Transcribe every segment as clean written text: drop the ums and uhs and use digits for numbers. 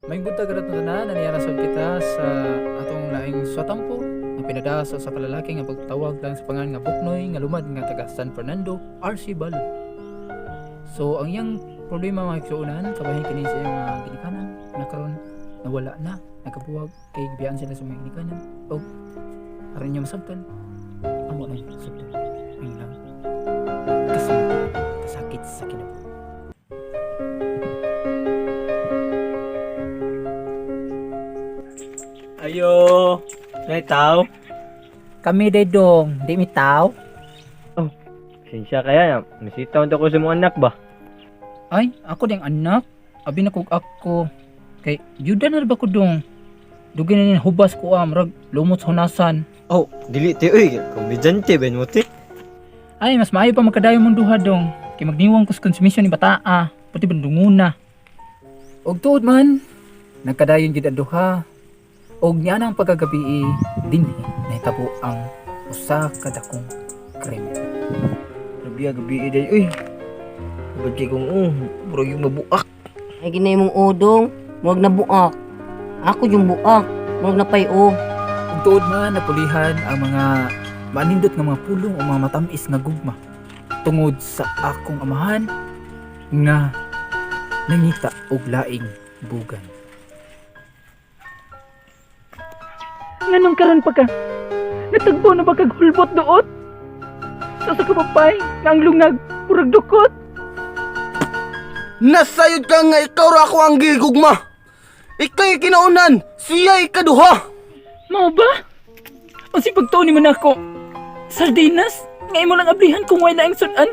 May bunta karat na naniyarasod kita sa atong laing swatampo ang pinadaso sa kalalaki nga pagtawag lang sa pangan nga Buknoy nga lumad nga taga San Fernando, RC Balo. So ang iyang problema mga kisuunan kabahin kini sa iyang ginikanan na karon nawala na, nagkabuwag kay gibiyaan sila sa mga ginikanan. O aron niya masabtan. Amo na sabtan. Ang lang. Kasi kasakit sa kinabuhi. Ayo, may tao? Kami dong, di mi tao. Sinsya kaya, nasitaw ko sa mga anak ba? Ay, ako ding anak. Abi na kog ako. Kay yuda na ba ko dong. Dugay na nin hubas ko rag lumot sa hunasan. Oh, dili ti uy, komedante ben mo ti. Ay, mas maayo pa magkadayo mong duha dong. Kay magniwang ko sa konsumisyon ni bataa. Pati bandunguna. Og tuod man, nagkadayon gid ang duha. Og niya ang pagkagabi dinhi nahitabo ang usa ka dakong krimen. Gabi day uy. Bagay kong bro yung mabuak. Ay ginay mong udong, muwag na buak. Ako yung buak, muwag na payo. Ug tuod man napulihan ang mga manindot nga mga pulong o mga matamis nga gugma tungod sa akong amahan nga nangita og laing bugan. Nganong karon pa ka? Natagbo na ba kag hulbot doot? Sa kapapay nga ang lungag purag dukot. Nasayod ka nga ikaw ra ako ang gigugma. Ika'y kinaunan, siya'y kaduha. Mao ba? O si pagtuon mo na ako. Sardinas? Ngayon mo lang ablihan kung wala ang sudan.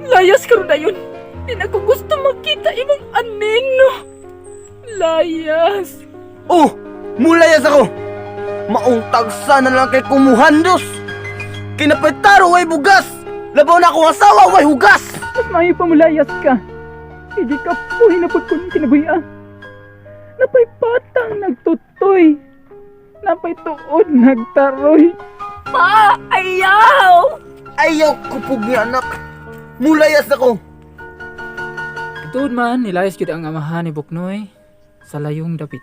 Layas karon dayon. Di na ko gusto makita imong anino. Layas. Oh, mulayas ako. Mauntag sana lang kay kumuhandos. Kinapitaro way bugas. Labaw na akong asawa way hugas. Mas maayo pa mulayas ka. Hindi ka po hinapod ko ng kinabuya. Napay patang nagtutoy. Napay tuod nagtaroy. Pa! Ayaw! Ayaw kupog ni anak. Mulayas ako. Tuod man, nilayas kita ang amahan ni Buknoy sa layong dapit.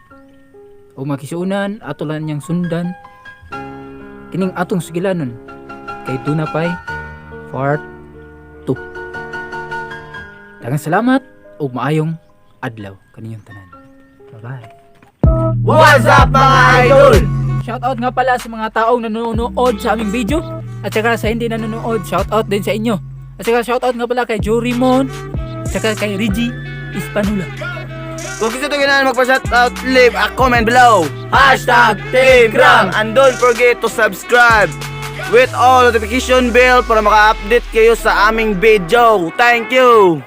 O makisuunan, atulan niyang sundan. Kining atong sigilanon. Kay Tunapay, Part 2. Daghang salamat ug maayong adlaw kaninyong tanan. Bye-bye. What's up mga idol? Shoutout nga pala sa mga taong nanonood sa aming video at saka sa hindi nanonood, shoutout din sa inyo. At saka shoutout nga pala kay Jorimon at saka kay Reggie Hispanula. Kung gusto nyo na magpa-shoutout, leave a comment below. Hashtag Team Gram. And don't forget to subscribe with all notification bell para maka-update kayo sa aming video. Thank you!